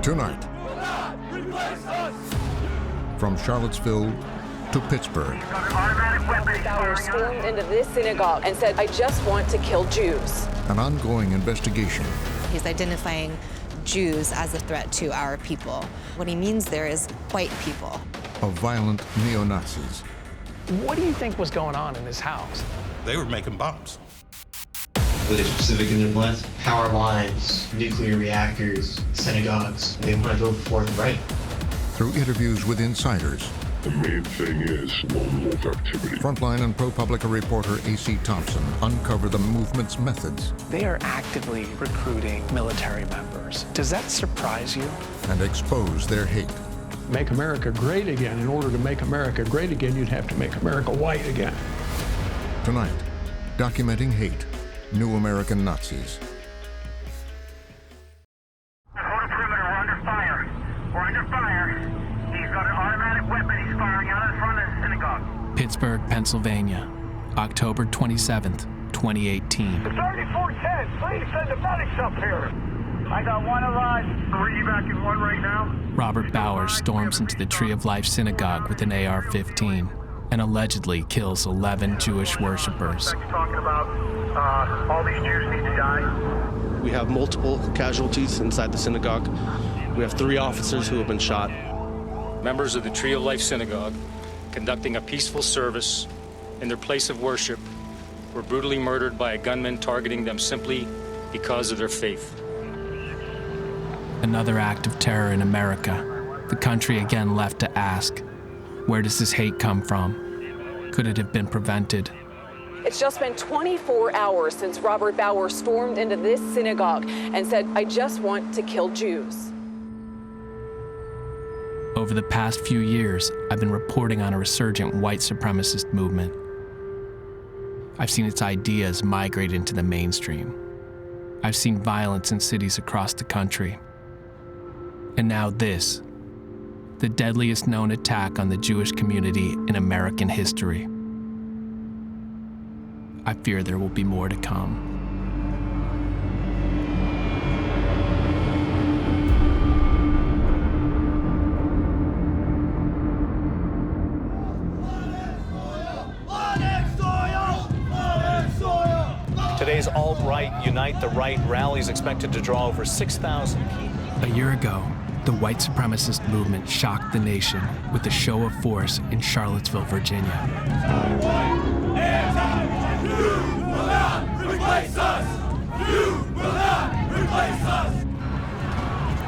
Tonight, from Charlottesville to Pittsburgh. Robert Bauer stormed into this synagogue and said, "I just want to kill Jews." An ongoing investigation. He's identifying Jews as a threat to our people. What he means there is white people. Of violent neo-Nazis. What do you think was going on in his house? They were making bombs. Were they specific in their plans? Power lines, nuclear reactors, synagogues. They want to go forth right. Through interviews with insiders. The main thing is lone wolf activity. Frontline and ProPublica reporter A.C. Thompson uncover the movement's methods. They are actively recruiting military members. Does that surprise you? And expose their hate. Make America great again. In order to make America great again, you'd have to make America white again. Tonight, documenting hate. New American Nazis. Hold the perimeter, we're under fire. We're under fire. He's got an automatic weapon. He's firing out in front of the synagogue. Pittsburgh, Pennsylvania, October 27th, 2018. 3410, please send the medics up here. I got one alive. We're evacuating one right now. Robert Bauer storms into the Tree of Life synagogue with an AR-15 and allegedly kills 11 Jewish worshipers. Talking about all these Jews need to die. We have multiple casualties inside the synagogue. We have 3 officers who have been shot. Members of the Tree of Life synagogue, conducting a peaceful service in their place of worship, were brutally murdered by a gunman targeting them simply because of their faith. Another act of terror in America. The country again left to ask, where does this hate come from? Could it have been prevented? It's just been 24 hours since Robert Bauer stormed into this synagogue and said, "I just want to kill Jews." Over the past few years, I've been reporting on a resurgent white supremacist movement. I've seen its ideas migrate into the mainstream. I've seen violence in cities across the country. And now this, the deadliest known attack on the Jewish community in American history. I fear there will be more to come. Today's Alt-Right Unite the Right rally is expected to draw over 6,000 people. A year ago, the white supremacist movement shocked the nation with a show of force in Charlottesville, Virginia.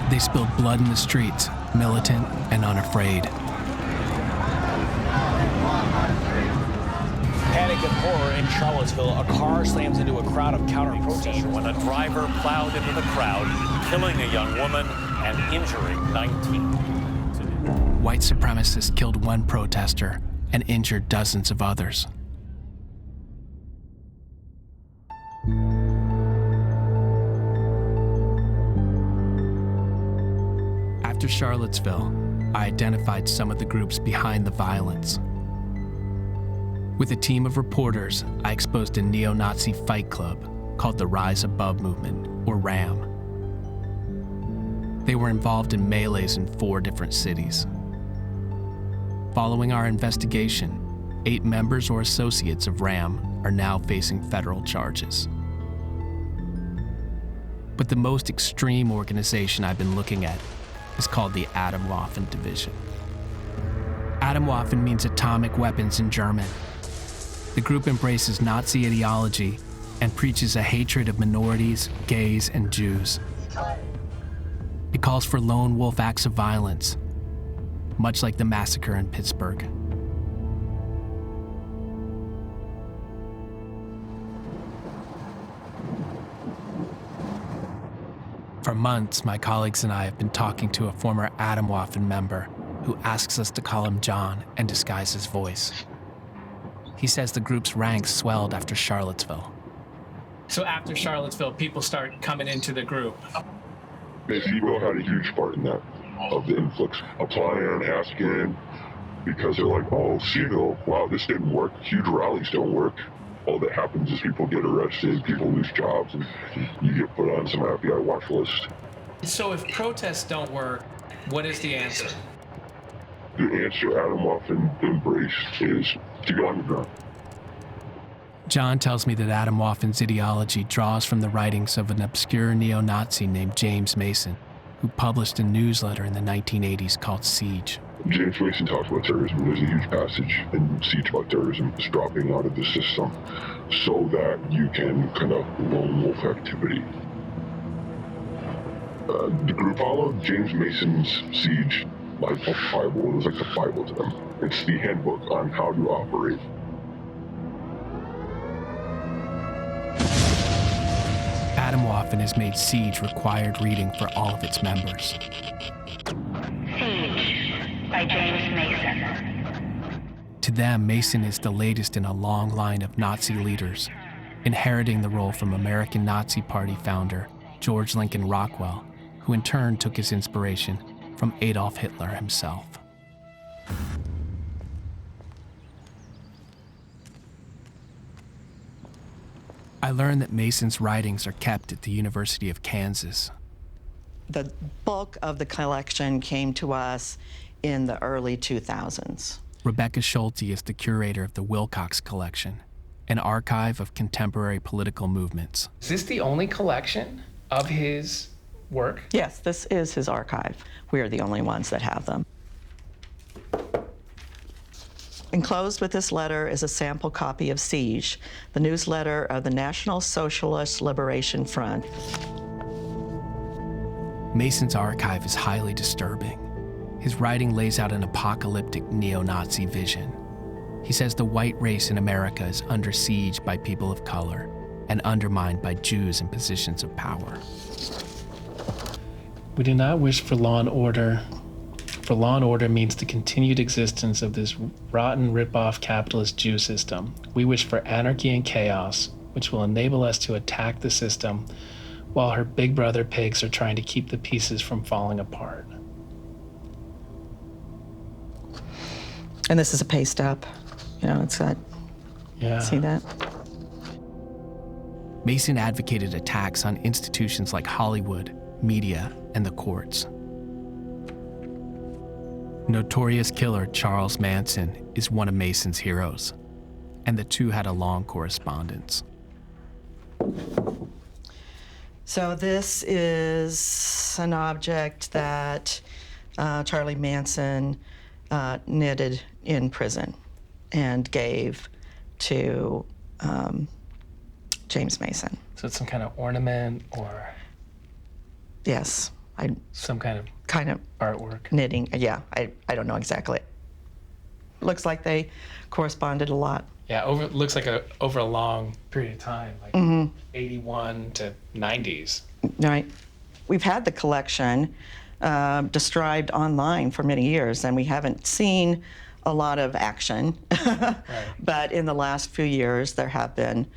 They spilled blood in the streets, militant and unafraid. Panic and horror in Charlottesville. A car slams into a crowd of counter-protesters when a driver plowed into the crowd, killing a young woman and injuring 19. White supremacists killed 1 protester and injured dozens of others. After Charlottesville, I identified some of the groups behind the violence. With a team of reporters, I exposed a neo-Nazi fight club called the Rise Above Movement, or RAM. They were involved in melees in 4 different cities. Following our investigation, 8 members or associates of RAM are now facing federal charges. But the most extreme organization I've been looking at is called the Atomwaffen Division. Atomwaffen means atomic weapons in German. The group embraces Nazi ideology and preaches a hatred of minorities, gays, and Jews. It calls for lone wolf acts of violence, much like the massacre in Pittsburgh. For months, my colleagues and I have been talking to a former Atomwaffen member who asks us to call him John and disguise his voice. He says the group's ranks swelled after Charlottesville. So after Charlottesville, people start coming into the group. SIBO had a huge part in that, of the influx. Applying, asking, because they're like, oh, Seville, wow, this didn't work. Huge rallies don't work. All that happens is people get arrested, people lose jobs, and you get put on some FBI watch list. So if protests don't work, what is the answer? The answer Atomwaffen embraced is to go underground. John tells me that Atomwaffen's ideology draws from the writings of an obscure neo-Nazi named James Mason, who published a newsletter in the 1980s called Siege. James Mason talks about terrorism. There's a huge passage in Siege about terrorism. It's dropping out of the system so that you can conduct lone wolf activity. The group followed James Mason's Siege like a Bible. It was like the Bible to them. It's the handbook on how to operate. Atomwaffen has made Siege required reading for all of its members. Siege by James Mason. To them, Mason is the latest in a long line of Nazi leaders, inheriting the role from American Nazi Party founder George Lincoln Rockwell, who in turn took his inspiration from Adolf Hitler himself. I learned that Mason's writings are kept at the University of Kansas. The bulk of the collection came to us in the early 2000s. Rebecca Schulte is the curator of the Wilcox Collection, an archive of contemporary political movements. Is this the only collection of his work? Yes, this is his archive. We are the only ones that have them. Enclosed with this letter is a sample copy of Siege, the newsletter of the National Socialist Liberation Front. Mason's archive is highly disturbing. His writing lays out an apocalyptic neo-Nazi vision. He says the white race in America is under siege by people of color and undermined by Jews in positions of power. We do not wish for law and order. For law and order means the continued existence of this rotten rip-off capitalist Jew system. We wish for anarchy and chaos, which will enable us to attack the system while her big brother pigs are trying to keep the pieces from falling apart. And this is a paste up. You know, it's got, yeah. See that? Mason advocated attacks on institutions like Hollywood, media, and the courts. Notorious killer Charles Manson is one of Mason's heroes, and the two had a long correspondence. So this is an object that Charlie Manson knitted in prison and gave to James Mason. So it's some kind of ornament or? Yes. Some kind of artwork. Knitting, yeah, I don't know exactly. Looks like they corresponded a lot. Yeah, looks like over a long period of time, like 81 to 90s. Right. We've had the collection described online for many years, and we haven't seen a lot of action. Right. But in the last few years, there have been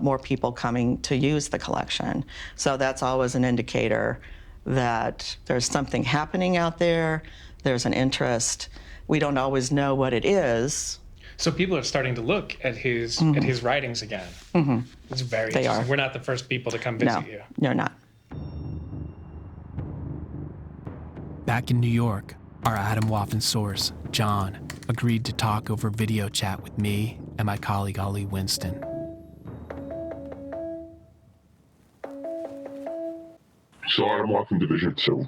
more people coming to use the collection. So that's always an indicator that there's something happening out there, there's an interest. We don't always know what it is. So people are starting to look at his writings again. It's very They interesting. are. We're not the first people to come visit you. No, you're not. Back in New York, our Atomwaffen source, John, agreed to talk over video chat with me and my colleague Ollie Winston. So Atomwaffen Division, so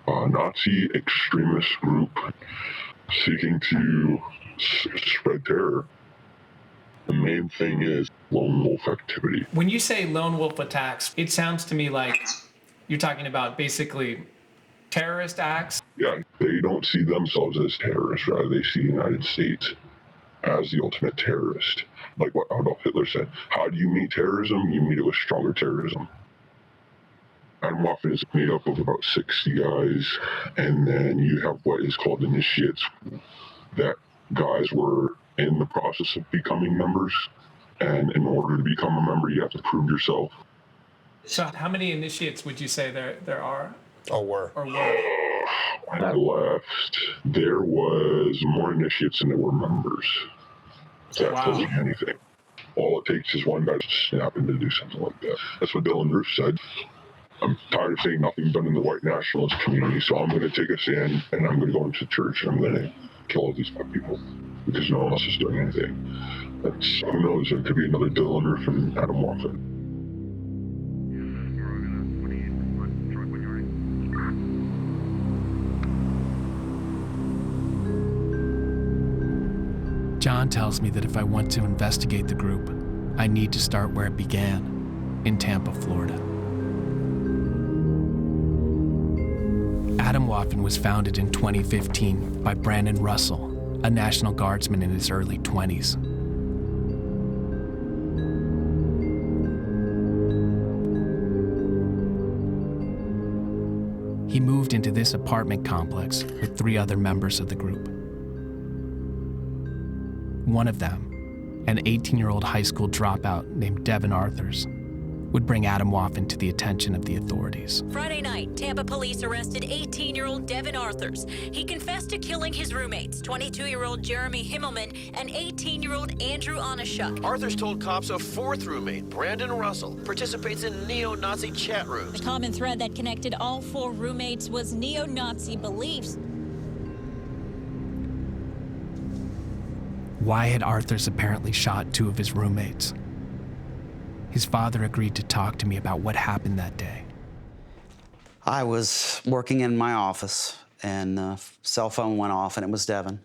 a Nazi extremist group seeking to spread terror. The main thing is lone wolf activity. When you say lone wolf attacks, it sounds to me like you're talking about basically terrorist acts. Yeah, they don't see themselves as terrorists, rather they see the United States as the ultimate terrorist. Like what Adolf Hitler said, how do you meet terrorism? You meet it with stronger terrorism. Atomwaffen is made up of about 60 guys, and then you have what is called initiates. That guys were in the process of becoming members, and in order to become a member, you have to prove yourself. So how many initiates would you say there are? Or were. When I left, there was more initiates than there were members. That tells you anything. All it takes is one guy to snap in to do something like that. That's what Dylan Roof said. I'm tired of seeing nothing but in the white nationalist community, so I'm going to take a stand, and I'm going to go into church, and I'm going to kill all these black people because no one else is doing anything. That's, who knows, it could be another Dylan or from Adam Waffen. John tells me that if I want to investigate the group, I need to start where it began, in Tampa, Florida. Adam Waffen was founded in 2015 by Brandon Russell, a National Guardsman in his early 20s. He moved into this apartment complex with 3 other members of the group. One of them, an 18-year-old high school dropout named Devin Arthurs, would bring Adam Waffen to the attention of the authorities. Friday night, Tampa police arrested 18-year-old Devin Arthurs. He confessed to killing his roommates, 22-year-old Jeremy Himmelman and 18-year-old Andrew Onishuk. Arthurs told cops a 4th roommate, Brandon Russell, participates in neo-Nazi chat rooms. The common thread that connected all 4 roommates was neo-Nazi beliefs. Why had Arthurs apparently shot 2 of his roommates? His father agreed to talk to me about what happened that day. I was working in my office, and the cell phone went off, and it was Devin.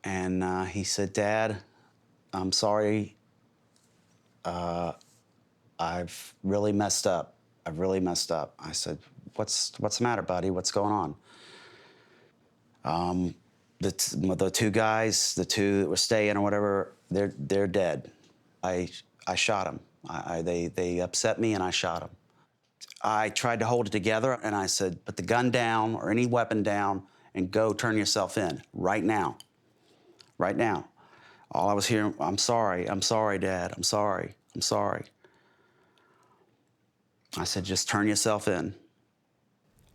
And he said, "Dad, I'm sorry. I've really messed up. I've really messed up." I said, What's the matter, buddy? What's going on? The 2 guys, the 2 that were staying or whatever, they're dead. I shot them. They upset me, and I shot them. I tried to hold it together, and I said, "Put the gun down or any weapon down and go turn yourself in right now. Right now." All I was hearing, I'm sorry, Dad, I'm sorry. I said, "Just turn yourself in."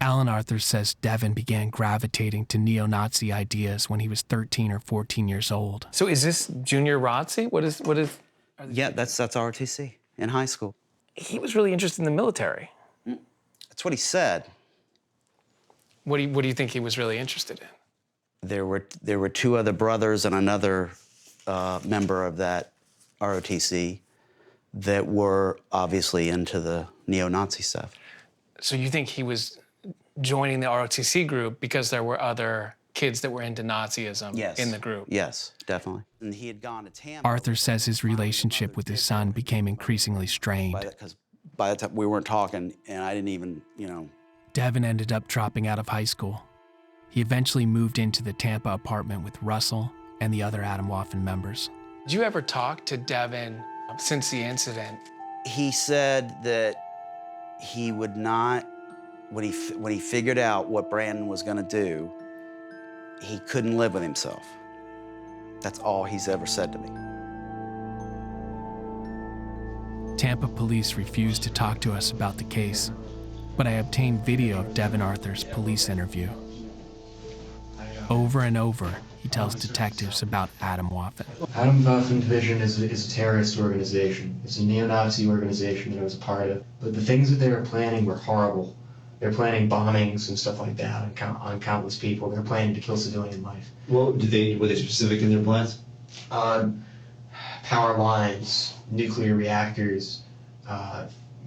Alan Arthurs says Devin began gravitating to neo-Nazi ideas when he was 13 or 14 years old. So is this junior ROTC? What is? Yeah, that's ROTC in high school. He was really interested in the military. That's what he said. What do you think he was really interested in? There were 2 other brothers and another member of that ROTC that were obviously into the neo-Nazi stuff. So you think he was joining the ROTC group because there were other kids that were into Nazism in the group? Yes, definitely. And he had gone to Tampa. Arthur says his relationship with his son became increasingly strained. Because by the time we weren't talking, and I didn't even, Devin ended up dropping out of high school. He eventually moved into the Tampa apartment with Russell and the other Adam Waffen members. Did you ever talk to Devin since the incident? He said that he would not, when he figured out what Brandon was going to do, he couldn't live with himself. That's all he's ever said to me. Tampa police refused to talk to us about the case, but I obtained video of Devin Arthurs' police interview. Over and over, he tells detectives about Adam Waffen. Adam Waffen Division is a terrorist organization. It's a neo-Nazi organization that I was a part of. But the things that they were planning were horrible. They're planning bombings and stuff like that on countless people. They're planning to kill civilian life. Well, were they specific in their plans? Power lines, nuclear reactors,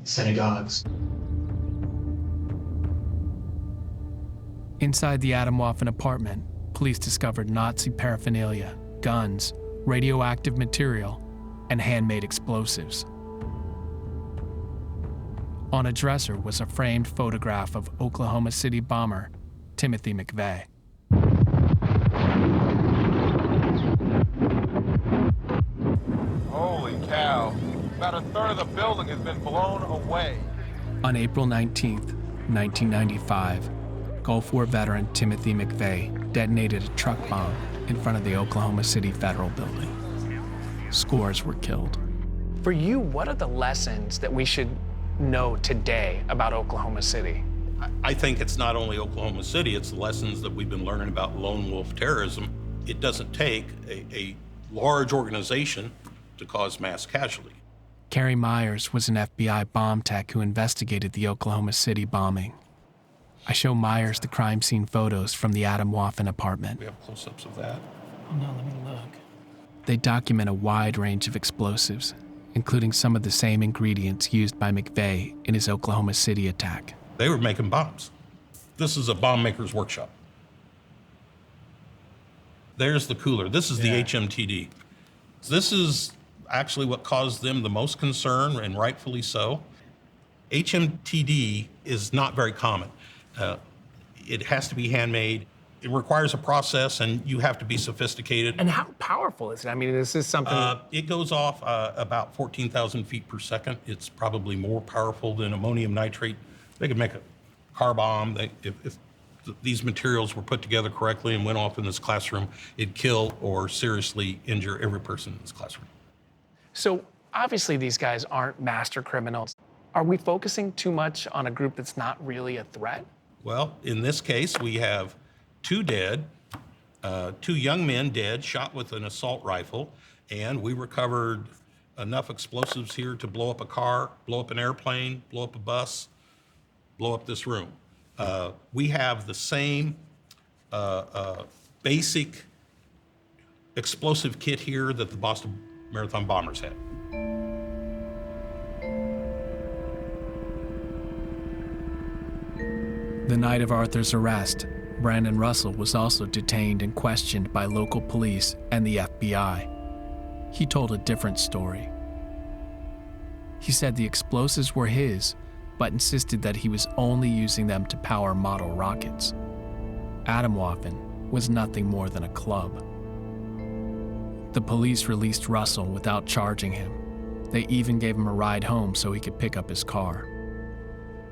synagogues. Inside the Adam Waffen apartment, police discovered Nazi paraphernalia, guns, radioactive material, and handmade explosives. On a dresser was a framed photograph of Oklahoma City bomber Timothy McVeigh. Holy cow. About a third of the building has been blown away. On April 19th, 1995, Gulf War veteran Timothy McVeigh detonated a truck bomb in front of the Oklahoma City Federal Building. Scores were killed. For you, what are the lessons that we should know today about Oklahoma City? I think it's not only Oklahoma City, it's the lessons that we've been learning about lone wolf terrorism. It doesn't take a large organization to cause mass casualty. Carrie Myers was an FBI bomb tech who investigated the Oklahoma City bombing. I show Myers the crime scene photos from the Adam Waffen apartment. We have close-ups of that. Oh no, let me look. They document a wide range of explosives, including some of the same ingredients used by McVeigh in his Oklahoma City attack. They were making bombs. This is a bomb maker's workshop. There's the cooler. This is the HMTD. This is actually what caused them the most concern, and rightfully so. HMTD is not very common. It has to be handmade. It requires a process, and you have to be sophisticated. And how powerful is it? I mean, this is something... It goes off about 14,000 feet per second. It's probably more powerful than ammonium nitrate. They could make a car bomb. If these materials were put together correctly and went off in this classroom, it'd kill or seriously injure every person in this classroom. So obviously these guys aren't master criminals. Are we focusing too much on a group that's not really a threat? Well, in this case, we have 2 dead, 2 young men dead, shot with an assault rifle, and we recovered enough explosives here to blow up a car, blow up an airplane, blow up a bus, blow up this room. We have the same basic explosive kit here that the Boston Marathon bombers had. The night of Arthur's arrest, Brandon Russell was also detained and questioned by local police and the FBI. He told a different story. He said the explosives were his, but insisted that he was only using them to power model rockets. Adam Waffen was nothing more than a club. The police released Russell without charging him. They even gave him a ride home so he could pick up his car.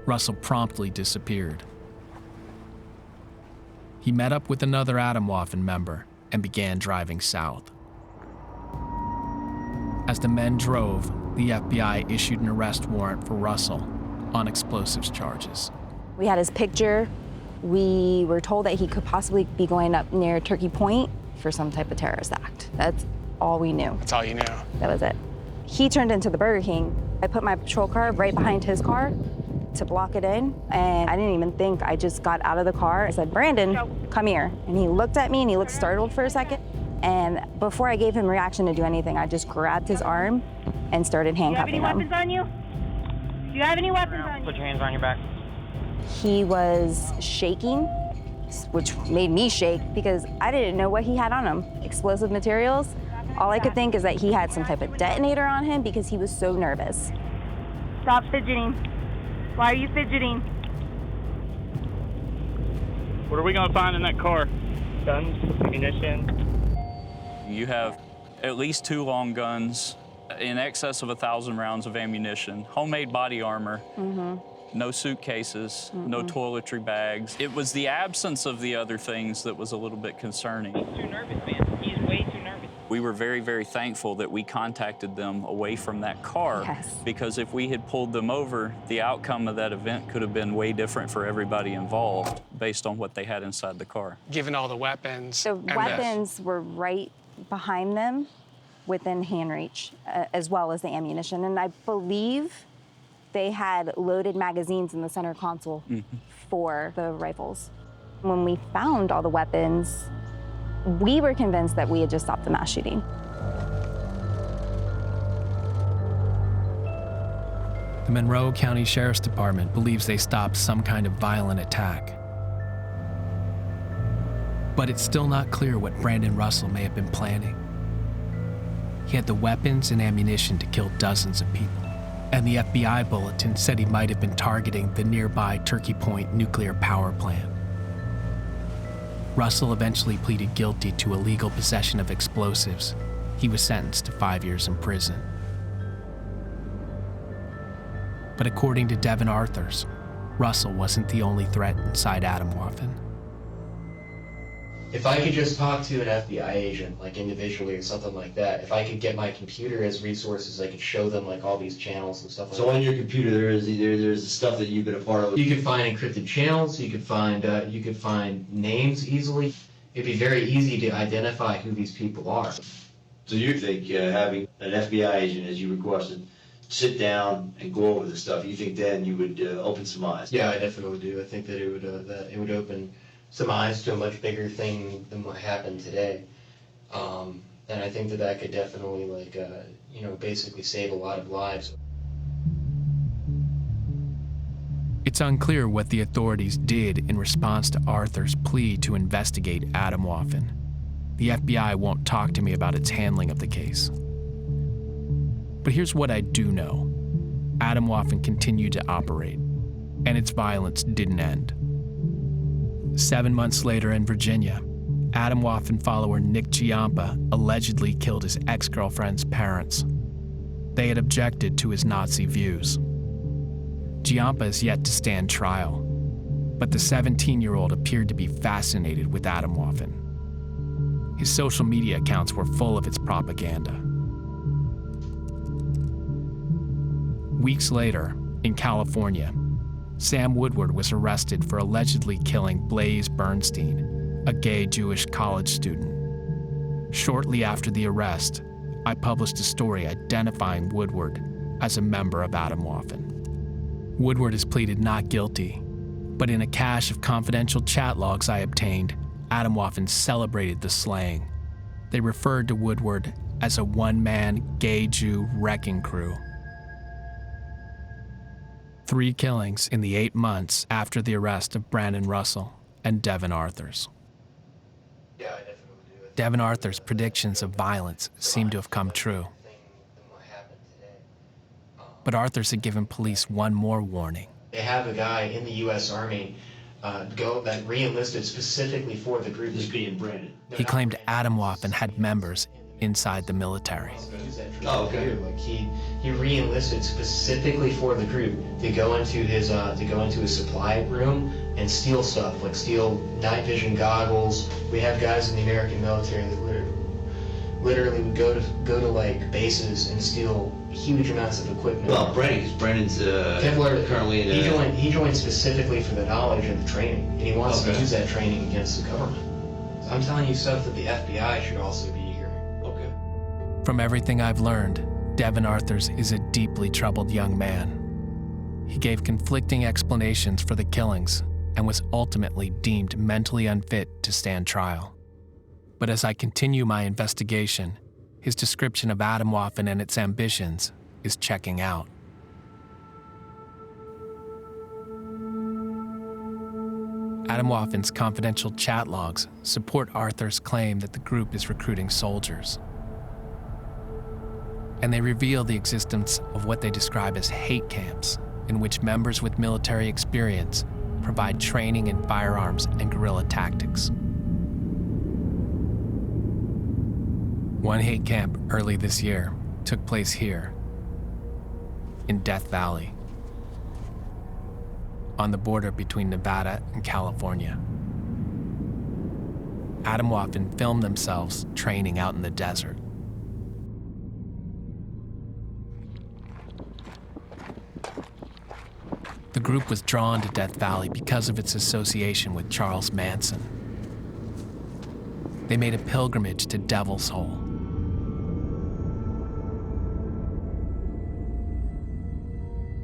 Russell promptly disappeared. He met up with another Adam Waffen member and began driving south. As the men drove, the FBI issued an arrest warrant for Russell on explosives charges. We had his picture. We were told that he could possibly be going up near Turkey Point for some type of terrorist act. That's all we knew. That's all you knew? That was it. He turned into the Burger King. I put my patrol car right behind his car to block it in, and I didn't even think. I just got out of the car. I said, "Brandon, come here." And he looked at me and he looked startled for a second. And before I gave him reaction to do anything, I just grabbed his arm and started handcuffing him. Do you have any weapons on you? Do you have any weapons on you? Put your hands on your back. He was shaking, which made me shake because I didn't know what he had on him. Explosive materials. All I could think is that he had some type of detonator on him because he was so nervous. Stop fidgeting. Why are you fidgeting? What are we gonna find in that car? Guns, ammunition. You have at least 2 long guns, in excess of 1,000 rounds of ammunition, homemade body armor, no suitcases, no toiletry bags. It was the absence of the other things that was a little bit concerning. He's too nervous, man. He's way too nervous. We were very, very thankful that we contacted them away from that car, because if we had pulled them over, the outcome of that event could have been way different for everybody involved based on what they had inside the car. Given all the weapons. The weapons were right behind them within hand reach, as well as the ammunition. And I believe they had loaded magazines in the center console for the rifles. When we found all the weapons, we were convinced that we had just stopped the mass shooting. The Monroe County Sheriff's Department believes they stopped some kind of violent attack. But it's still not clear what Brandon Russell may have been planning. He had the weapons and ammunition to kill dozens of people, and the FBI bulletin said he might have been targeting the nearby Turkey Point nuclear power plant. Russell eventually pleaded guilty to illegal possession of explosives. He was sentenced to 5 years in prison. But according to Devin Arthurs, Russell wasn't the only threat inside Adam Waffen. If I could just talk to an FBI agent, like individually or something like that, if I could get my computer as resources, I could show them like all these channels and stuff like that. So on your computer, there's the stuff that you've been a part of. You could find encrypted channels. You could find names easily. It'd be very easy to identify who these people are. So you think having an FBI agent, as you requested, sit down and go over this stuff, you think then you would open some eyes? Yeah, I definitely do. I think that it would open some eyes to a much bigger thing than what happened today. And I think that could definitely, like, basically save a lot of lives. It's unclear what the authorities did in response to Arthur's plea to investigate Atomwaffen. The FBI won't talk to me about its handling of the case. But here's what I do know. Atomwaffen continued to operate, and its violence didn't end. 7 months later in Virginia, Atomwaffen follower Nick Giampa allegedly killed his ex-girlfriend's parents. They had objected to his Nazi views. Giampa is yet to stand trial, but the 17-year-old appeared to be fascinated with Atomwaffen. His social media accounts were full of its propaganda. Weeks later, in California, Sam Woodward was arrested for allegedly killing Blaze Bernstein, a gay Jewish college student. Shortly after the arrest, I published a story identifying Woodward as a member of Atomwaffen. Woodward has pleaded not guilty, but in a cache of confidential chat logs I obtained, Atomwaffen celebrated the slaying. They referred to Woodward as a one-man gay Jew wrecking crew. 3 killings in the 8 months after the arrest of Brandon Russell and Devin Arthurs. Devin Arthurs' predictions of violence seem to have come true. But Arthurs had given police one more warning. They have a guy in the U.S. Army that re-enlisted specifically for the group. This being Brandon. He claimed Atomwaffen had members inside the military. Oh, okay. Like he re-enlisted specifically for the group to go into his supply room and steal stuff, like steal night vision goggles. We have guys in the American military that literally would go to like bases and steal huge amounts of equipment. Well, Brandon's currently in he joined specifically for the knowledge and the training, and he wants to use that training against the government. I'm telling you stuff that the FBI should also be hearing. Okay. From everything I've learned, Devin Arthurs is a deeply troubled young man. He gave conflicting explanations for the killings and was ultimately deemed mentally unfit to stand trial. But as I continue my investigation, his description of Atomwaffen and its ambitions is checking out. Atomwaffen's confidential chat logs support Arthur's claim that the group is recruiting soldiers. And they reveal the existence of what they describe as hate camps, in which members with military experience provide training in firearms and guerrilla tactics. One hate camp early this year took place here, in Death Valley, on the border between Nevada and California. Atomwaffen filmed themselves training out in the desert. The group was drawn to Death Valley because of its association with Charles Manson. They made a pilgrimage to Devil's Hole.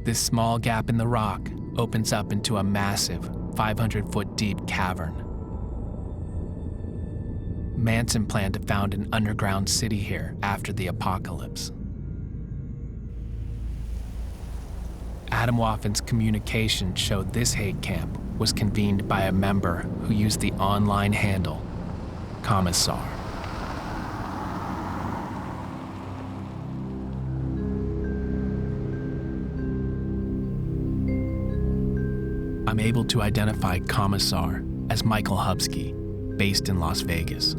This small gap in the rock opens up into a massive 500-foot deep cavern. Manson planned to found an underground city here after the apocalypse. Atomwaffen's communication showed this hate camp was convened by a member who used the online handle Commissar. I'm able to identify Commissar as Michael Hubsky, based in Las Vegas.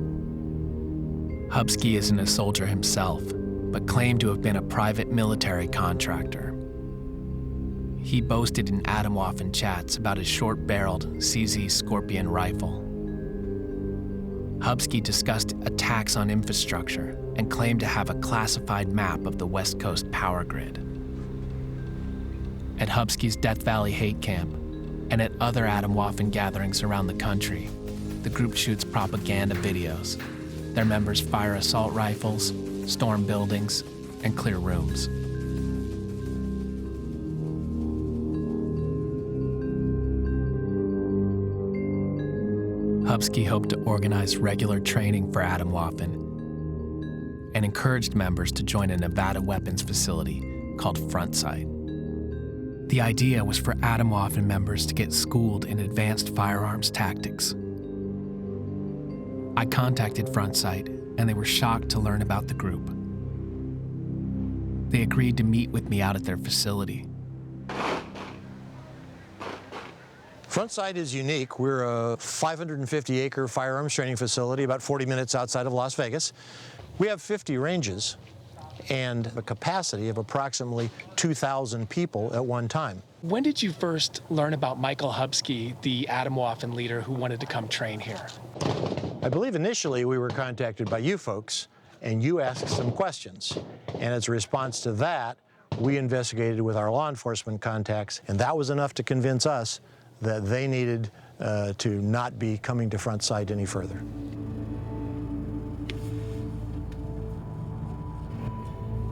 Hubsky isn't a soldier himself, but claimed to have been a private military contractor. He boasted in Atomwaffen chats about his short-barreled CZ Scorpion rifle. Hubsky discussed attacks on infrastructure and claimed to have a classified map of the West Coast power grid. At Hubsky's Death Valley hate camp, and at other Atomwaffen gatherings around the country, the group shoots propaganda videos. Their members fire assault rifles, storm buildings, and clear rooms. Hubsky hoped to organize regular training for Atomwaffen and encouraged members to join a Nevada weapons facility called Frontsight. The idea was for Atomwaffen members to get schooled in advanced firearms tactics. I contacted Frontsight, and they were shocked to learn about the group. They agreed to meet with me out at their facility. Frontsight is unique. We're a 550-acre firearms training facility about 40 minutes outside of Las Vegas. We have 50 ranges and a capacity of approximately 2,000 people at one time. When did you first learn about Michael Hubsky, the Atomwaffen leader who wanted to come train here? I believe initially we were contacted by you folks, and you asked some questions. And as a response to that, we investigated with our law enforcement contacts, and that was enough to convince us that they needed to not be coming to Frontsight any further.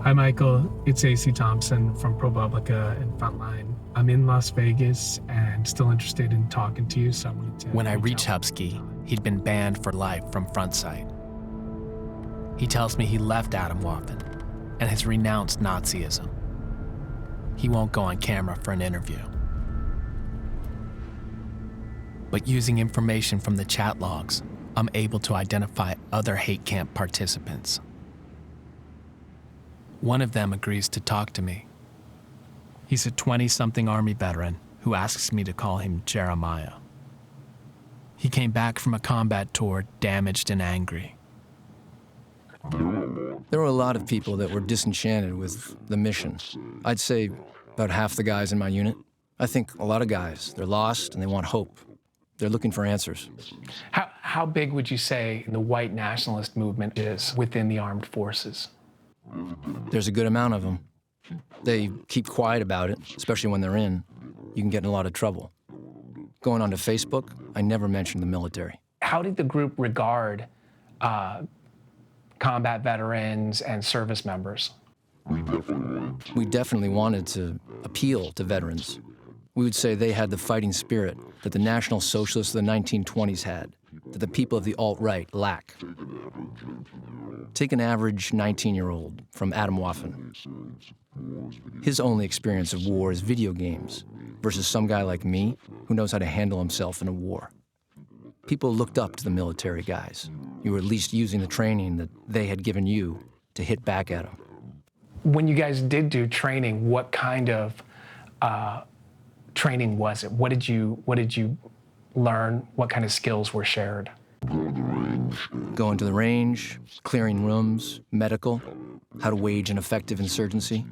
Hi, Michael. It's AC Thompson from ProPublica and Frontline. I'm in Las Vegas and still interested in talking to you, so I wanted to... When I reached Hubsky, he'd been banned for life from Frontsight. He tells me he left Atomwaffen and has renounced Nazism. He won't go on camera for an interview. But using information from the chat logs, I'm able to identify other hate camp participants. One of them agrees to talk to me. He's a 20-something Army veteran who asks me to call him Jeremiah. He came back from a combat tour damaged and angry. There were a lot of people that were disenchanted with the mission. I'd say about half the guys in my unit. I think a lot of guys, they're lost and they want hope. They're looking for answers. How big would you say the white nationalist movement is within the armed forces? There's a good amount of them. They keep quiet about it, especially when they're in. You can get in a lot of trouble. Going onto Facebook, I never mentioned the military. How did the group regard combat veterans and service members? We definitely wanted to appeal to veterans. We would say they had the fighting spirit that the National Socialists of the 1920s had, that the people of the alt-right lack. Take an average 19-year-old from Atomwaffen. His only experience of war is video games versus some guy like me who knows how to handle himself in a war. People looked up to the military guys. You were at least using the training that they had given you to hit back at them. When you guys did do training, what kind of training was it? What did you learn? What kind of skills were shared? Going to the range, clearing rooms, medical, how to wage an effective insurgency.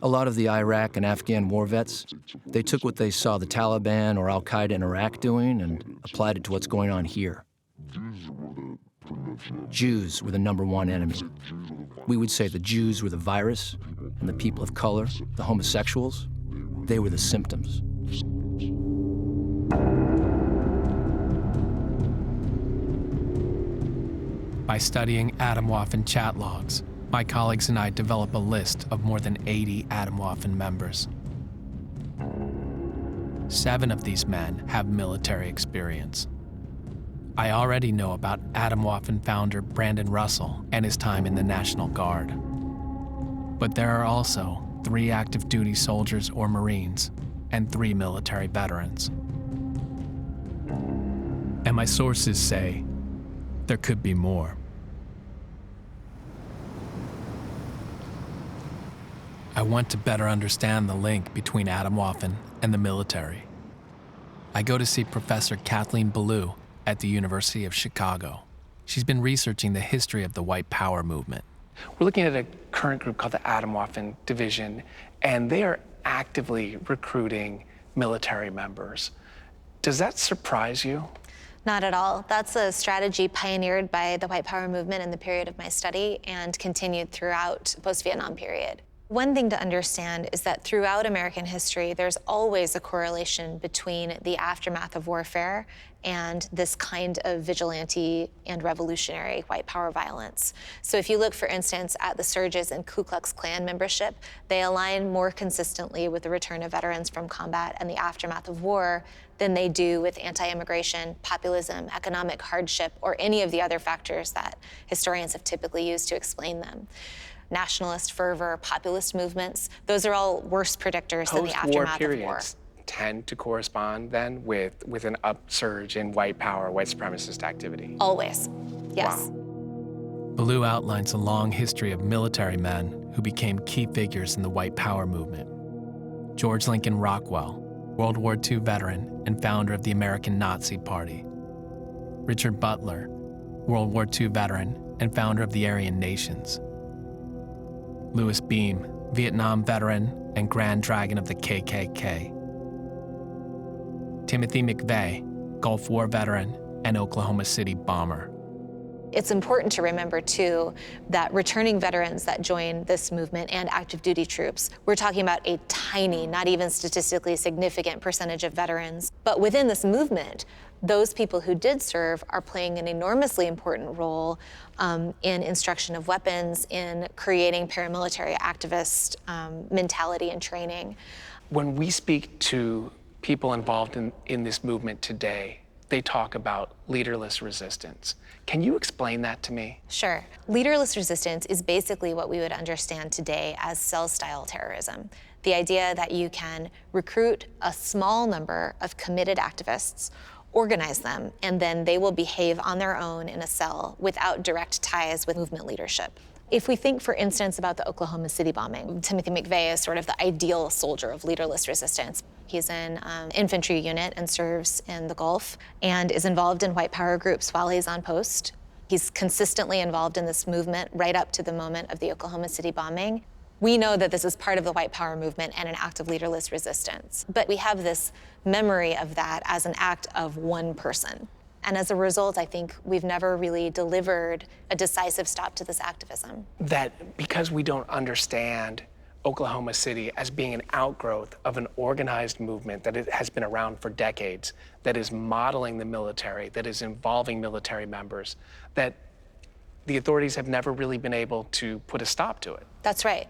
A lot of the Iraq and Afghan war vets, they took what they saw the Taliban or Al-Qaeda in Iraq doing and applied it to what's going on here. Jews were the #1 enemy. We would say the Jews were the virus, and the people of color, the homosexuals, they were the symptoms. By studying Atomwaffen chat logs, my colleagues and I develop a list of more than 80 Atomwaffen members. 7 of these men have military experience. I already know about Atomwaffen founder Brandon Russell and his time in the National Guard. But there are also 3 active duty soldiers or Marines and 3 military veterans. And my sources say there could be more. I want to better understand the link between Atomwaffen and the military. I go to see Professor Kathleen Belew at the University of Chicago. She's been researching the history of the white power movement. We're looking at a current group called the Atomwaffen Division, and they are actively recruiting military members. Does that surprise you? Not at all. That's a strategy pioneered by the white power movement in the period of my study and continued throughout the post-Vietnam period. One thing to understand is that throughout American history, there's always a correlation between the aftermath of warfare and this kind of vigilante and revolutionary white power violence. So if you look, for instance, at the surges in Ku Klux Klan membership, they align more consistently with the return of veterans from combat and the aftermath of war than they do with anti-immigration, populism, economic hardship, or any of the other factors that historians have typically used to explain them. Nationalist fervor, populist movements, those are all worse predictors than the aftermath of war. Tend to correspond then with an upsurge in white power, white supremacist activity? Always, yes. Wow. Ballou outlines a long history of military men who became key figures in the white power movement. George Lincoln Rockwell, World War II veteran and founder of the American Nazi Party. Richard Butler, World War II veteran and founder of the Aryan Nations. Louis Beam, Vietnam veteran and Grand Dragon of the KKK. Timothy McVeigh, Gulf War veteran and Oklahoma City bomber. It's important to remember, too, that returning veterans that join this movement and active duty troops, we're talking about a tiny, not even statistically significant percentage of veterans. But within this movement, those people who did serve are playing an enormously important role in instruction of weapons, in creating paramilitary activist mentality and training. When we speak to people involved in this movement today, they talk about leaderless resistance. Can you explain that to me? Sure. Leaderless resistance is basically what we would understand today as cell-style terrorism. The idea that you can recruit a small number of committed activists, organize them, and then they will behave on their own in a cell without direct ties with movement leadership. If we think, for instance, about the Oklahoma City bombing, Timothy McVeigh is sort of the ideal soldier of leaderless resistance. He's in infantry unit and serves in the Gulf and is involved in white power groups while he's on post. He's consistently involved in this movement right up to the moment of the Oklahoma City bombing. We know that this is part of the white power movement and an act of leaderless resistance, but we have this memory of that as an act of one person. And as a result, I think we've never really delivered a decisive stop to this activism. That because we don't understand Oklahoma City as being an outgrowth of an organized movement that has been around for decades, that is modeling the military, that is involving military members, that the authorities have never really been able to put a stop to it. That's right.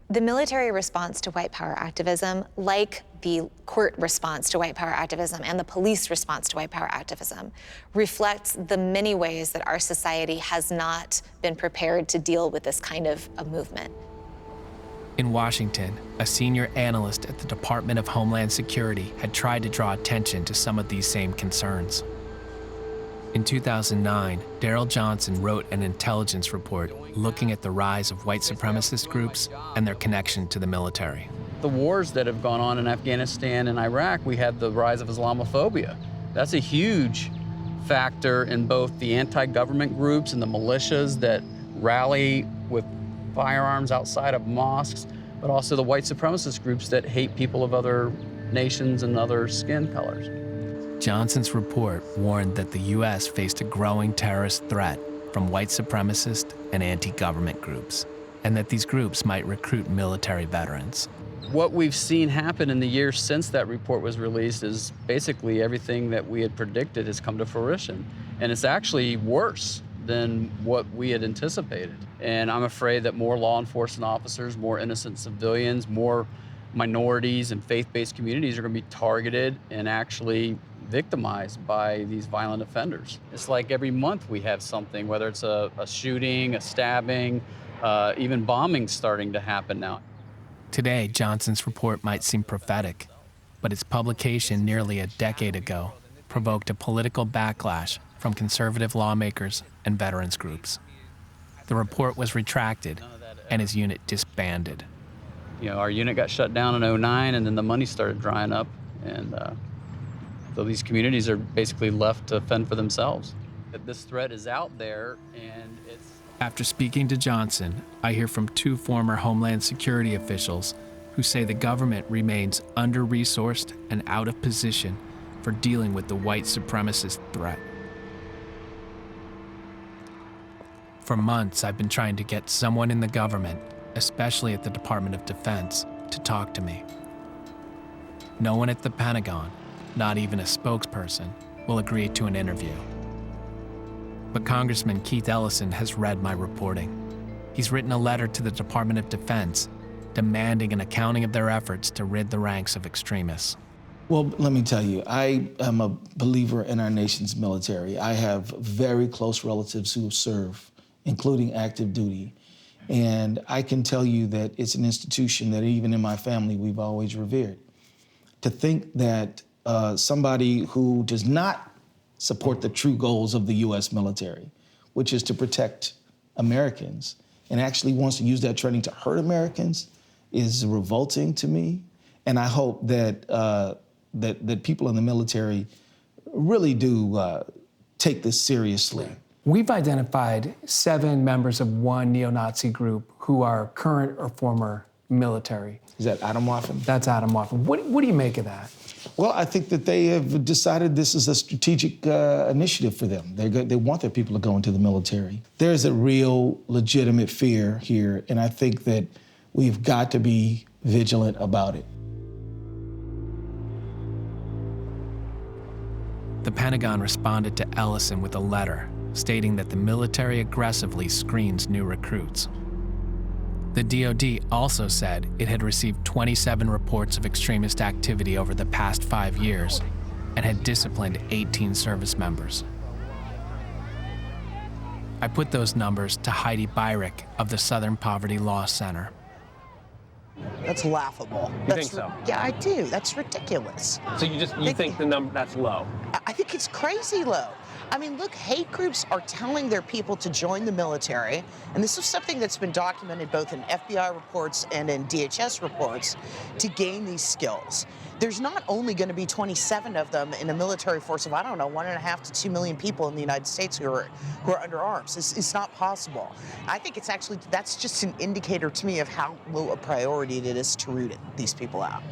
The military response to white power activism, like the court response to white power activism and the police response to white power activism, reflects the many ways that our society has not been prepared to deal with this kind of a movement. In Washington, a senior analyst at the Department of Homeland Security had tried to draw attention to some of these same concerns. In 2009, Daryl Johnson wrote an intelligence report looking at the rise of white supremacist groups and their connection to the military. The wars that have gone on in Afghanistan and Iraq, we had the rise of Islamophobia. That's a huge factor in both the anti-government groups and the militias that rally with firearms outside of mosques, but also the white supremacist groups that hate people of other nations and other skin colors. Johnson's report warned that the U.S. faced a growing terrorist threat from white supremacist and anti-government groups, and that these groups might recruit military veterans. What we've seen happen in the years since that report was released is basically everything that we had predicted has come to fruition. And it's actually worse than what we had anticipated. And I'm afraid that more law enforcement officers, more innocent civilians, more minorities and faith-based communities are going to be targeted and actually victimized by these violent offenders. It's like every month we have something, whether it's a shooting, a stabbing, even bombing starting to happen now. Today, Johnson's report might seem prophetic, but its publication nearly a decade ago provoked a political backlash from conservative lawmakers and veterans groups. The report was retracted and his unit disbanded. You know, our unit got shut down in 2009 and then the money started drying up, and so these communities are basically left to fend for themselves. That this threat is out there, and it's... After speaking to Johnson, I hear from two former Homeland Security officials who say the government remains under-resourced and out of position for dealing with the white supremacist threat. For months, I've been trying to get someone in the government, especially at the Department of Defense, to talk to me. No one at the Pentagon, not even a spokesperson, will agree to an interview. But Congressman Keith Ellison has read my reporting. He's written a letter to the Department of Defense demanding an accounting of their efforts to rid the ranks of extremists. Well, let me tell you, I am a believer in our nation's military. I have very close relatives who serve, including active duty. And I can tell you that it's an institution that even in my family we've always revered. To think that somebody who does not support the true goals of the U.S. military, which is to protect Americans, and actually wants to use that training to hurt Americans, is revolting to me. And I hope that that people in the military really do take this seriously. We've identified 7 members of one neo-Nazi group who are current or former military. Is that Atomwaffen? That's Atomwaffen. What do you make of that? Well, I think that they have decided this is a strategic initiative for them. They want their people to go into the military. There's a real legitimate fear here, and I think that we've got to be vigilant about it. The Pentagon responded to Ellison with a letter stating that the military aggressively screens new recruits. The DoD also said it had received 27 reports of extremist activity over the past 5 years and had disciplined 18 service members. I put those numbers to Heidi Byrick of the Southern Poverty Law Center. That's laughable. You think so? Yeah, I do. That's ridiculous. So you think the number that's low? I think it's crazy low. I mean, look, hate groups are telling their people to join the military, and this is something that's been documented both in FBI reports and in DHS reports, to gain these skills. There's not only going to be 27 of them in a military force of, I don't know, 1.5 to 2 million people in the United States who are under arms. It's not possible. I think it's actually, that's just an indicator to me of how low a priority it is to root these people out.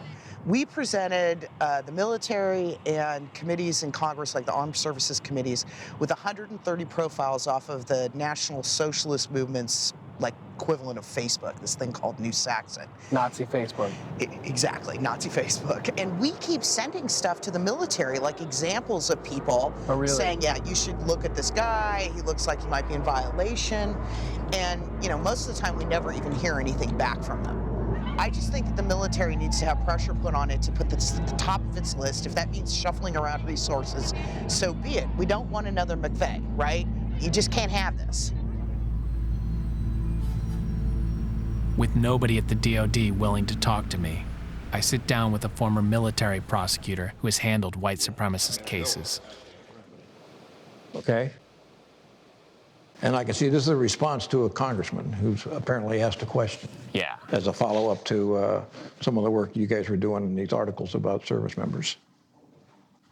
We presented the military and committees in Congress, like the Armed Services Committees, with 130 profiles off of the National Socialist Movement's equivalent of Facebook, this thing called New Saxon. Nazi Facebook. Exactly, Nazi Facebook. And we keep sending stuff to the military, like examples of people saying, yeah, you should look at this guy, he looks like he might be in violation. And, most of the time we never even hear anything back from them. I just think that the military needs to have pressure put on it to put this at the top of its list. If that means shuffling around resources, so be it. We don't want another McVeigh, right? You just can't have this. With nobody at the DoD willing to talk to me, I sit down with a former military prosecutor who has handled white supremacist cases. Okay. And I can see this is a response to a congressman who's apparently asked a question. Yeah. As a follow-up to some of the work you guys were doing in these articles about service members.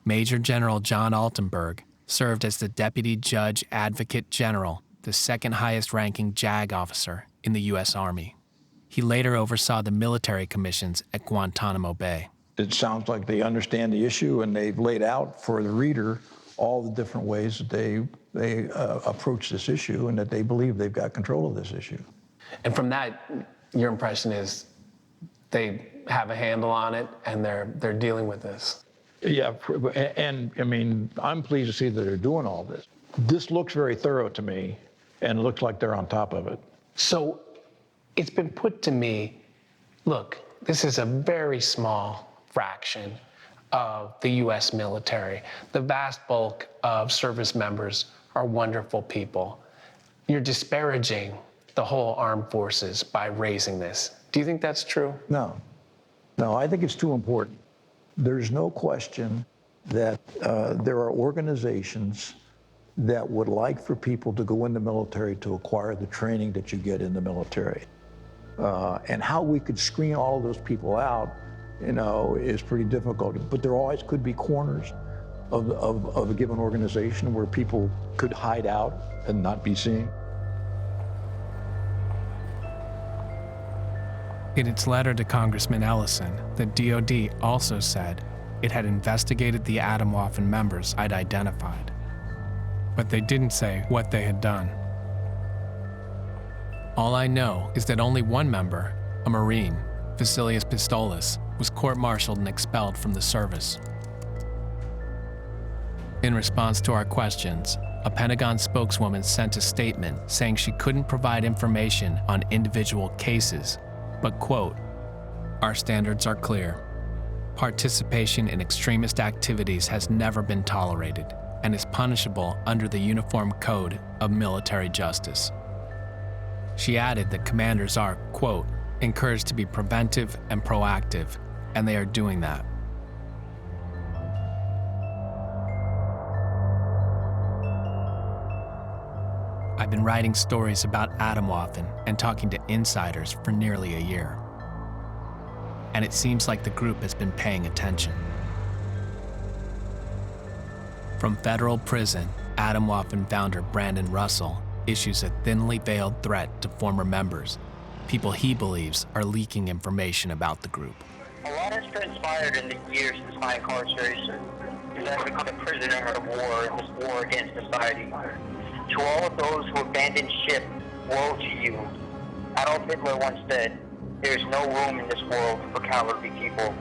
Major General John Altenberg served as the Deputy Judge Advocate General, the second highest ranking JAG officer in the U.S. Army. He later oversaw the military commissions at Guantanamo Bay. It sounds like they understand the issue and they've laid out for the reader all the different ways that they approach this issue and that they believe they've got control of this issue. And from that, your impression is they have a handle on it and they're dealing with this. Yeah, and I mean, I'm pleased to see that they're doing all this. This looks very thorough to me, and it looks like they're on top of it. So it's been put to me, look, this is a very small fraction of the U.S. military. The vast bulk of service members are wonderful people. You're disparaging the whole armed forces by raising this. Do you think that's true? No, I think it's too important. There's no question that there are organizations that would like for people to go in the military to acquire the training that you get in the military. And how we could screen all of those people out, is pretty difficult. But there always could be corners of a given organization where people could hide out and not be seen. In its letter to Congressman Ellison, the DoD also said it had investigated the Atomwaffen members I'd identified. But they didn't say what they had done. All I know is that only one member, a Marine, Vasilius Pistolis, was court-martialed and expelled from the service. In response to our questions, a Pentagon spokeswoman sent a statement saying she couldn't provide information on individual cases, but, quote, "Our standards are clear. Participation in extremist activities has never been tolerated and is punishable under the Uniform Code of Military Justice." She added that commanders are, quote, "encouraged to be preventive and proactive, and they are doing that." I've been writing stories about Atomwaffen and talking to insiders for nearly a year. And it seems like the group has been paying attention. From federal prison, Atomwaffen founder Brandon Russell issues a thinly veiled threat to former members, people he believes are leaking information about the group. A lot has transpired in the years since my incarceration, because I've become a prisoner of war in this war against society. To all of those who abandoned ship, woe to you. Adolf Hitler once said, "There's no room in this world for cowardly people."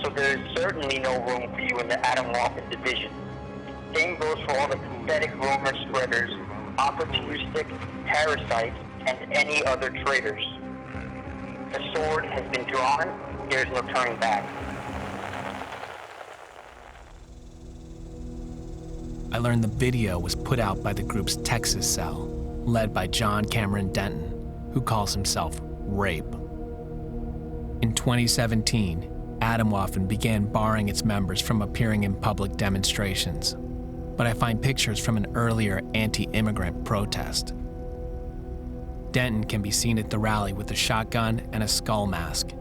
So there is certainly no room for you in the Atomwaffen division. Same goes for all the pathetic rumor spreaders, opportunistic parasites, and any other traitors. The sword has been drawn, there's no turning back. I learned the video was put out by the group's Texas cell, led by John Cameron Denton, who calls himself RAPE. In 2017, Atomwaffen began barring its members from appearing in public demonstrations, but I find pictures from an earlier anti-immigrant protest. Denton can be seen at the rally with a shotgun and a skull mask.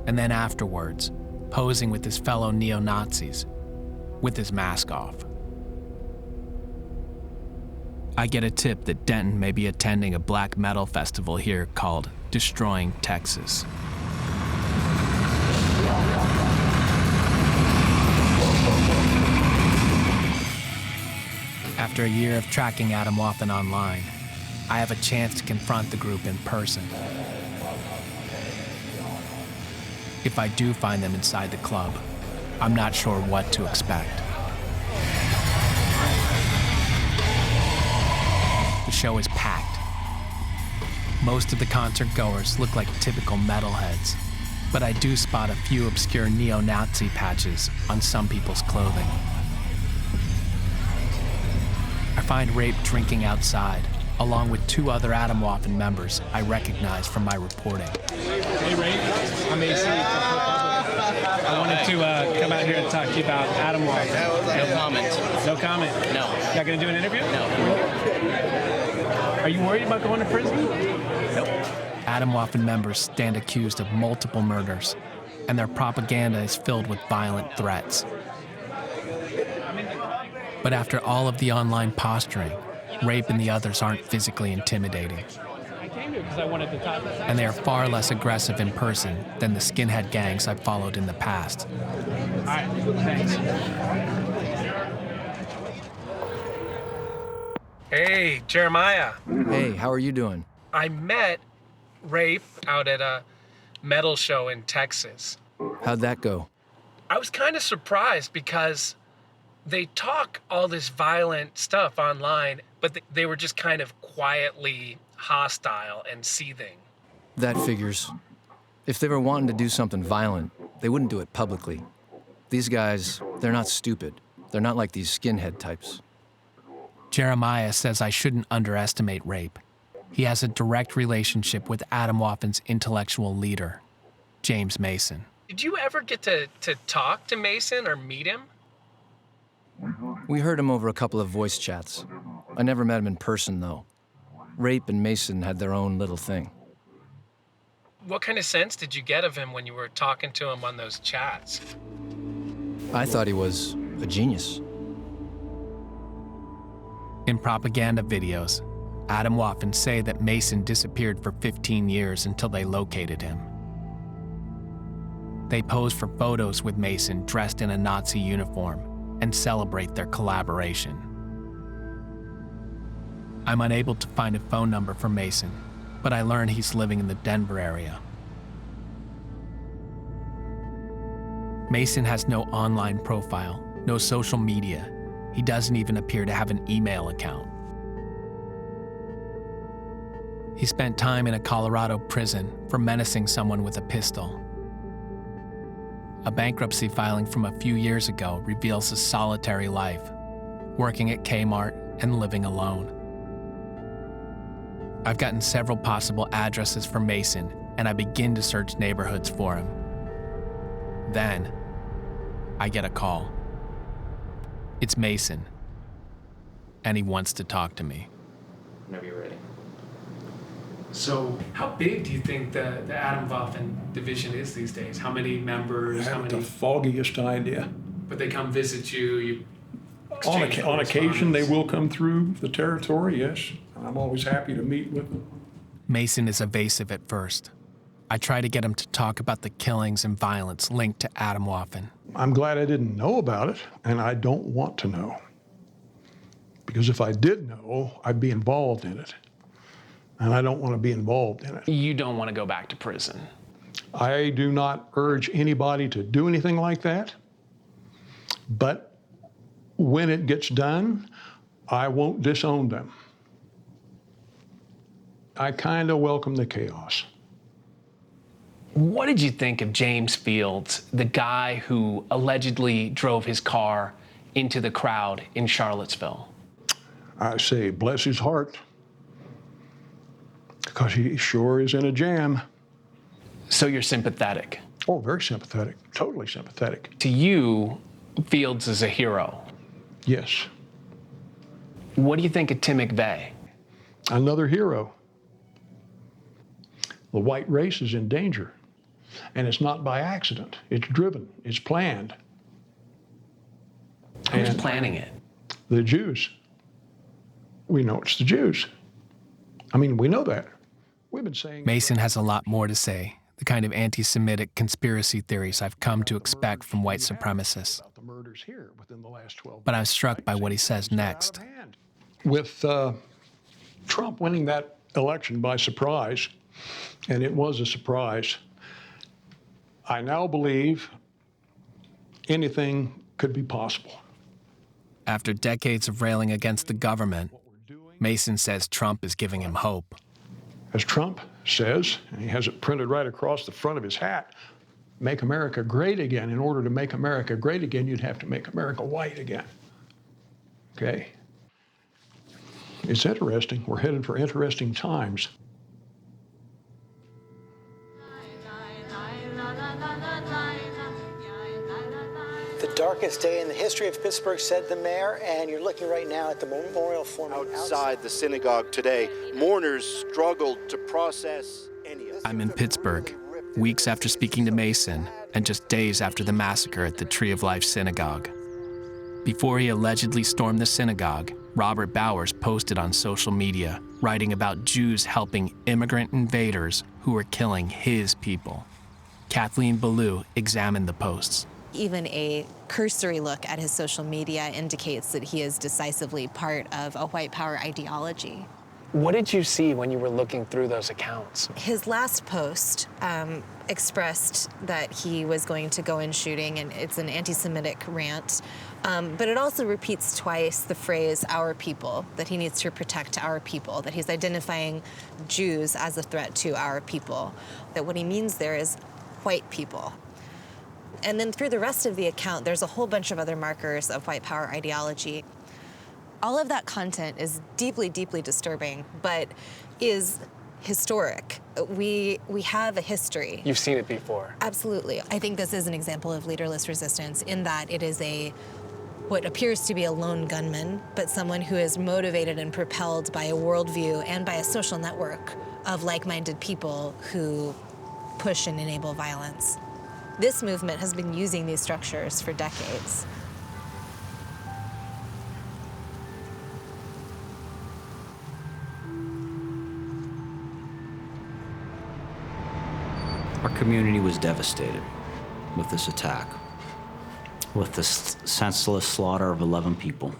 And then afterwards, posing with his fellow neo-Nazis, with his mask off. I get a tip that Denton may be attending a black metal festival here called Destroying Texas. After a year of tracking Atomwaffen online, I have a chance to confront the group in person. If I do find them inside the club, I'm not sure what to expect. The show is packed. Most of the concert goers look like typical metalheads, but I do spot a few obscure neo-Nazi patches on some people's clothing. I find RAPE drinking outside, along with two other Atomwaffen members I recognize from my reporting. Hey, Ray, I'm AC. I wanted to come out here and talk to you about Atomwaffen. No comment. No comment? No. Not going to do an interview? No. Are you worried about going to prison? Nope. Atomwaffen members stand accused of multiple murders, and their propaganda is filled with violent threats. But after all of the online posturing, RAPE and the others aren't physically intimidating. I came here because I wanted to talk. And they are far less aggressive in person than the skinhead gangs I've followed in the past. All right, thanks. Hey, Jeremiah. Hey, how are you doing? I met RAPE out at a metal show in Texas. How'd that go? I was kind of surprised because they talk all this violent stuff online, but they were just kind of quietly hostile and seething. That figures. If they were wanting to do something violent, they wouldn't do it publicly. These guys, they're not stupid. They're not like these skinhead types. Jeremiah says I shouldn't underestimate RAPE. He has a direct relationship with Atomwaffen's intellectual leader, James Mason. Did you ever get to talk to Mason or meet him? We heard him over a couple of voice chats. I never met him in person, though. RAPE and Mason had their own little thing. What kind of sense did you get of him when you were talking to him on those chats? I thought he was a genius. In propaganda videos, Atomwaffen say that Mason disappeared for 15 years until they located him. They pose for photos with Mason dressed in a Nazi uniform and celebrate their collaboration. I'm unable to find a phone number for Mason, but I learn he's living in the Denver area. Mason has no online profile, no social media. He doesn't even appear to have an email account. He spent time in a Colorado prison for menacing someone with a pistol. A bankruptcy filing from a few years ago reveals a solitary life, working at Kmart and living alone. I've gotten several possible addresses for Mason, and I begin to search neighborhoods for him. Then, I get a call. It's Mason, and he wants to talk to me. Whenever you're ready. So how big do you think the Atomwaffen division is these days? How many members? I haven't the foggiest idea. But they come visit you. On occasion, they will come through the territory, yes. I'm always happy to meet with them. Mason is evasive at first. I try to get him to talk about the killings and violence linked to Atomwaffen. I'm glad I didn't know about it, and I don't want to know. Because if I did know, I'd be involved in it. And I don't want to be involved in it. You don't want to go back to prison. I do not urge anybody to do anything like that. But when it gets done, I won't disown them. I kind of welcome the chaos. What did you think of James Fields, the guy who allegedly drove his car into the crowd in Charlottesville? I say, bless his heart, because he sure is in a jam. So you're sympathetic? Oh, very sympathetic, totally sympathetic. To you, Fields is a hero? Yes. What do you think of Tim McVeigh? Another hero. The white race is in danger, and it's not by accident. It's driven, it's planned. Who's planning it? The Jews. We know it's the Jews. I mean, we know that. We've been saying... Mason has a lot more to say, the kind of anti-Semitic conspiracy theories I've come to expect from white supremacists. But I'm struck by what he says next. With Trump winning that election by surprise, and it was a surprise, I now believe anything could be possible. After decades of railing against the government, Mason says Trump is giving him hope. As Trump says, and he has it printed right across the front of his hat, make America great again. In order to make America great again, you'd have to make America white again. Okay? It's interesting. We're headed for interesting times. The darkest day in the history of Pittsburgh, said the mayor, and you're looking right now at the memorial forming outside the synagogue today. Mourners struggled to process any of it. I'm in Pittsburgh, weeks after speaking to Mason, and just days after the massacre at the Tree of Life Synagogue. Before he allegedly stormed the synagogue, Robert Bowers posted on social media, writing about Jews helping immigrant invaders who were killing his people. Kathleen Ballou examined the posts. Even a cursory look at his social media indicates that he is decisively part of a white power ideology. What did you see when you were looking through those accounts? His last post expressed that he was going to go in shooting, and it's an anti-Semitic rant. But it also repeats twice the phrase, our people, that he needs to protect our people, that he's identifying Jews as a threat to our people, that what he means there is white people. And then through the rest of the account, there's a whole bunch of other markers of white power ideology. All of that content is deeply, deeply disturbing, but is historic. We have a history. You've seen it before. Absolutely. I think this is an example of leaderless resistance in that it is what appears to be a lone gunman, but someone who is motivated and propelled by a worldview and by a social network of like-minded people who push and enable violence. This movement has been using these structures for decades. Our community was devastated with this attack, with the senseless slaughter of 11 people.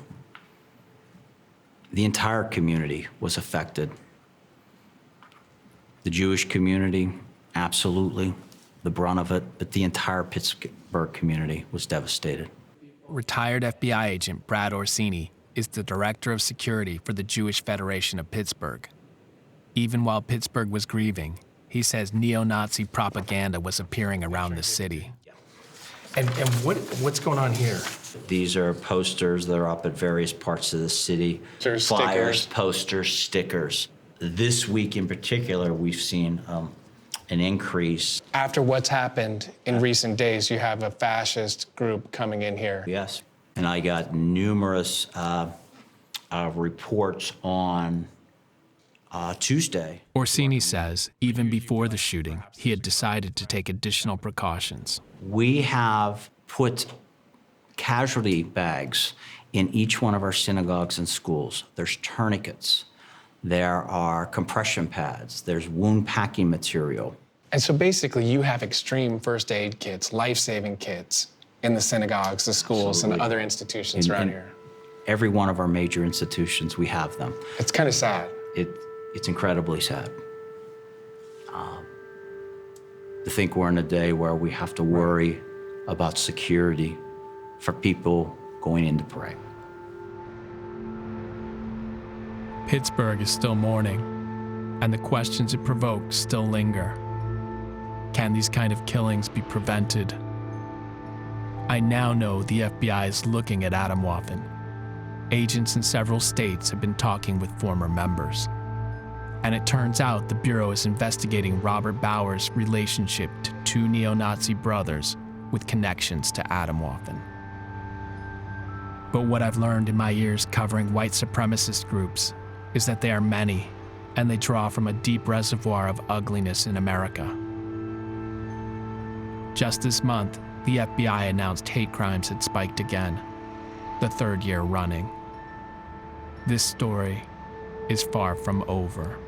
The entire community was affected. The Jewish community, absolutely, the brunt of it, but the entire Pittsburgh community was devastated. Retired FBI agent Brad Orsini is the director of security for the Jewish Federation of Pittsburgh. Even while Pittsburgh was grieving, he says neo-Nazi propaganda was appearing around the city. And what's going on here? These are posters that are up at various parts of the city. There's flyers, stickers. posters, stickers. This week in particular, we've seen an increase. After what's happened in recent days, you have a fascist group coming in here. Yes. And I got numerous reports on Tuesday. Orsini says even before the shooting, he had decided to take additional precautions. We have put casualty bags in each one of our synagogues and schools. There's tourniquets. There are compression pads. There's wound packing material. And so basically, you have extreme first aid kits, life-saving kits in the synagogues, the schools, Absolutely. and other institutions around here. Every one of our major institutions, we have them. It's kind of sad. It's incredibly sad. To think we're in a day where we have to worry about security for people going in to pray. Pittsburgh is still mourning, and the questions it provoked still linger. Can these kind of killings be prevented? I now know the FBI is looking at Atomwaffen. Agents in several states have been talking with former members. And it turns out the Bureau is investigating Robert Bauer's relationship to two neo-Nazi brothers with connections to Atomwaffen. But what I've learned in my years covering white supremacist groups is that they are many, and they draw from a deep reservoir of ugliness in America. Just this month, the FBI announced hate crimes had spiked again, the third year running. This story is far from over.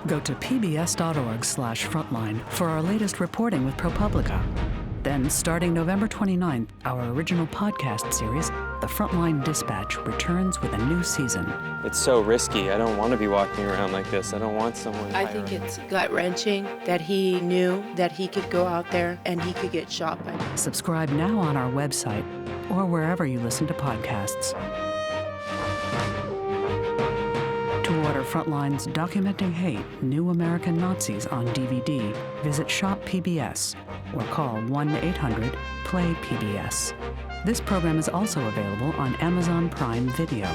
Go to pbs.org/frontline for our latest reporting with ProPublica. Then, starting November 29th, our original podcast series, The Frontline Dispatch, returns with a new season. It's so risky. I don't want to be walking around like this. I don't want someone. I think it's gut-wrenching that he knew that he could go out there and he could get shot by me. Subscribe now on our website or wherever you listen to podcasts. To order Frontline's Documenting Hate, New American Nazis on DVD, visit Shop PBS or call 1-800-PLAY-PBS. This program is also available on Amazon Prime Video.